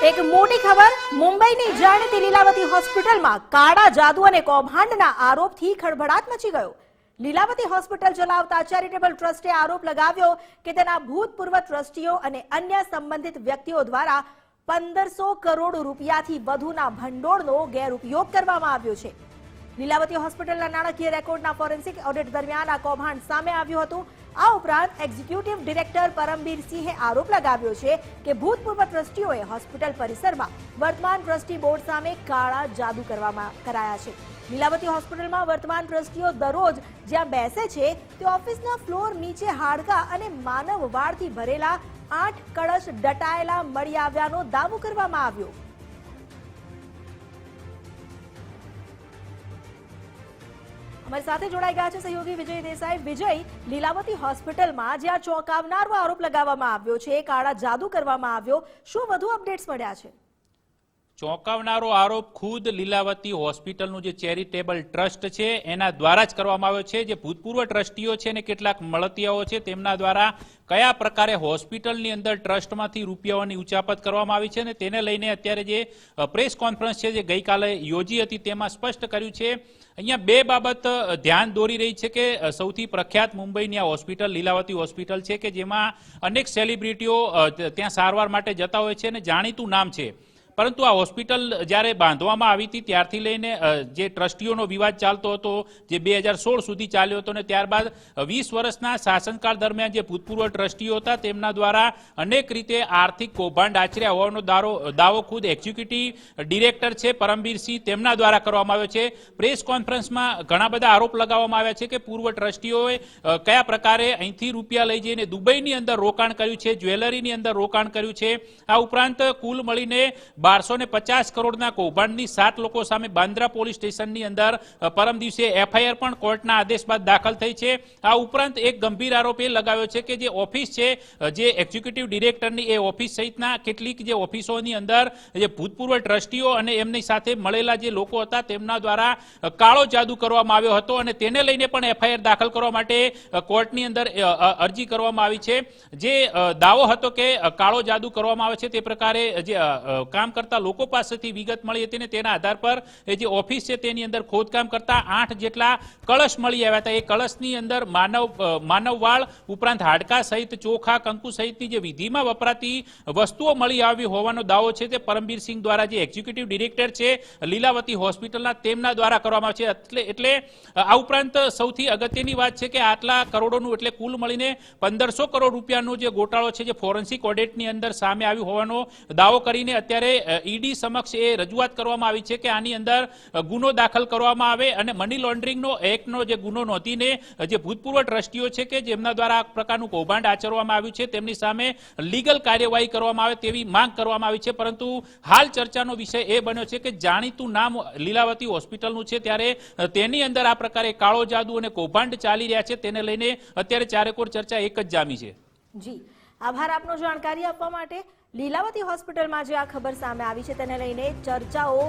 એક મોટી ખબર મુંબઈની જાણીતી લીલાવતી હોસ્પિટલમાં કાળા જાદુ અને કૌભાંડના આરોપથી ખળભળાટ મચી ગયો। લીલાવતી હોસ્પિટલ ચલાવતા ચેરિટેબલ ટ્રસ્ટે આરોપ લગાવ્યો કે તેના ભૂતપૂર્વ ટ્રસ્ટીઓ અને અન્ય સંબંધિત વ્યક્તિઓ દ્વારા 1500 કરોડ રૂપિયાથી વધુના ભંડોળનો ગેરઉપયોગ કરવામાં આવ્યો છે। લીલાવતી હોસ્પિટલના નાણાકીય રેકોર્ડના ફોરેન્સિક ઓડિટ દરમિયાન આ કૌભાંડ સામે આવ્યું હતું। આ ઉપરાંત એક્ઝિક્યુટિવ ડિરેક્ટર પરમબીર સિંહે આરોપ લગાવ્યો છે કે ભૂતપૂર્વ ટ્રસ્ટીઓએ હોસ્પિટલ પરિસરમાં વર્તમાન ટ્રસ્ટી બોર્ડ સામે કાળા જાદુ કરાયા છે। લીલાવતી હોસ્પિટલમાં વર્તમાન ટ્રસ્ટીઓ દરરોજ જ્યાં બેસે છે તે ઓફિસના ફ્લોર નીચે હાડકા અને માનવ વાળથી ભરેલા 8 કળશ દટાયેલા મળી આવ્યાનો દાવો કરવામાં આવ્યો। हमारे साथ जोड़ाई गया है सहयोगी विजय देसाई। विजय, લીલાવતી હોસ્પિટલમાં જ્યાં ચોંકાવનારો આરોપ લગાવવામાં આવ્યો છે, કાળા જાદુ કરવામાં આવ્યો, શું વધુ અપડેટ્સ મળ્યા છે? ચોંકાવનારો આરોપ ખુદ લીલાવતી હોસ્પિટલનું જે ચેરિટેબલ ટ્રસ્ટ છે એના દ્વારા જ કરવામાં આવ્યો છે। જે ભૂતપૂર્વ ટ્રસ્ટીઓ છે ને કેટલાક મળતિયાઓ છે તેમના દ્વારા કયા પ્રકારે હોસ્પિટલની અંદર ટ્રસ્ટમાંથી રૂપિયાઓની ઉચાપત કરવામાં આવી છે ને તેને લઈને અત્યારે જે પ્રેસ કોન્ફરન્સ છે જે ગઈકાલે યોજી હતી તેમાં સ્પષ્ટ કર્યું છે। અહીંયા બે બાબત ધ્યાન દોરી રહી છે કે સૌથી પ્રખ્યાત મુંબઈની આ હોસ્પિટલ લીલાવતી હોસ્પિટલ છે કે જેમાં અનેક સેલિબ્રિટીઓ ત્યાં સારવાર માટે જતા હોય છે અને જાણીતું નામ છે। પરંતુ આ હોસ્પિટલ જ્યારે બાંધવામાં આવી હતી ત્યારથી લઈને જે ટ્રસ્ટીઓનો વિવાદ ચાલતો હતો જે 2016 સુધી ચાલ્યો હતો ને ત્યારબાદ 20 વર્ષના શાસનકાળ દરમિયાન જે ભૂતપૂર્વ ટ્રસ્ટીઓ હતા તેમના દ્વારા અનેક રીતે આર્થિક કૌભાંડ આચર્યા હોવાનો દાવો ખુદ એક્ઝિક્યુટિવ ડિરેક્ટર છે પરમબીર સિંહ તેમના દ્વારા કરવામાં આવ્યો છે। પ્રેસ કોન્ફરન્સમાં ઘણા બધા આરોપ લગાવવામાં આવ્યા છે કે પૂર્વ ટ્રસ્ટીઓએ કયા પ્રકારે અહીંથી રૂપિયા લઈ જઈને દુબઈની અંદર રોકાણ કર્યું છે, જ્વેલરીની અંદર રોકાણ કર્યું છે। આ ઉપરાંત કુલ મળીને 1250 કરોડના કૌભાંડની 7 લોકો સામે બાંદ્રા પોલીસ સ્ટેશનની અંદર પરમ દિવસે એફઆઈઆર પણ કોર્ટના આદેશ બાદ દાખલ થઈ છે। આ ઉપરાંત એક ગંભીર આરોપ એ લગાવ્યો છે કે જે ઓફિસ છે જે એક્ઝિક્યુટિવ ડિરેક્ટરની એ ઓફિસ સહિતના કેટલીક જે ઓફિસોની અંદર જે ભૂતપૂર્વ ટ્રસ્ટીઓ અને એમની સાથે મળેલા જે લોકો હતા તેમના દ્વારા કાળો જાદુ કરવામાં આવ્યો હતો અને તેને લઈને પણ એફઆઈઆર દાખલ કરવા માટે કોર્ટની અંદર અરજી કરવામાં આવી છે। જે દાવો હતો કે કાળો જાદુ કરવામાં આવે છે તે પ્રકારે જે કામ કરતા લોકો પાસેથી વિગત મળી હતી ને તેના આધાર પર એ જે ઓફિસ છે તેની અંદર ખોદકામ કરતા 8 જેટલા કળશ મળી આવ્યા હતા। એ કળશની અંદર માનવવાળ ઉપરાંત હાડકા સહિત ચોખા કંકુ સહિતની જે વિધિમાં વપરાતી વસ્તુઓ મળી આવી હોવાનો દાવો છે તે પરમબીર સિંહ દ્વારા જે એક્ઝિક્યુટિવ ડિરેક્ટર છે લીલાવતી હોસ્પિટલના તેમના દ્વારા કરવામાં આવે છે। એટલે આ ઉપરાંત સૌથી અગત્યની વાત છે કે આટલા કરોડોનું એટલે કુલ મળીને 1500 કરોડ રૂપિયાનો જે ગોટાળો છે જે ફોરેન્સિક ઓડિટની અંદર સામે આવ્યો હોવાનો દાવો કરીને અત્યારે ઈડી સમક્ષ એ રજૂઆત કરવામાં આવી છે કે આની અંદર ગુનો દાખલ કરવામાં આવે અને મની લોન્ડરિંગનો એક્ટનો જે ગુનો નોંધીને જે ભૂતપૂર્વ ટ્રસ્ટીઓ છે કે જેમના દ્વારા આ પ્રકારનું કૌભાંડ આચરવામાં આવ્યું છે તેમની સામે લીગલ કાર્યવાહી કરવામાં આવે તેવી માંગ કરવામાં આવી છે। પરંતુ હાલ ચર્ચાનો વિષય એ બન્યો છે કે જાણીતું નામ લીલાવતી હોસ્પિટલનું છે ત્યારે તેની અંદર આ પ્રકારે કાળો જાદુ અને કૌભાંડ ચાલી રહ્યા છે તેને લઈને અત્યારે ચારેકોર ચર્ચા એક જ જામી છે। જી, આભાર આપનો જાણકારી આપવા માટે। લીલાવતી હોસ્પિટલમાં જે આ ખબર સામે આવી છે તેને લઈને ચર્ચાઓ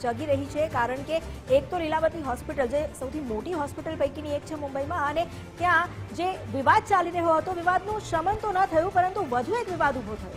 જગી રહી છે કારણ કે એક તો લીલાવતી હોસ્પિટલ જે સૌથી મોટી હોસ્પિટલ પૈકીની એક છે મુંબઈમાં અને ત્યાં જે વિવાદ ચાલી રહ્યો હતો વિવાદનું શમન તો ન થયું પરંતુ વધુ એક વિવાદ ઉભો થયો।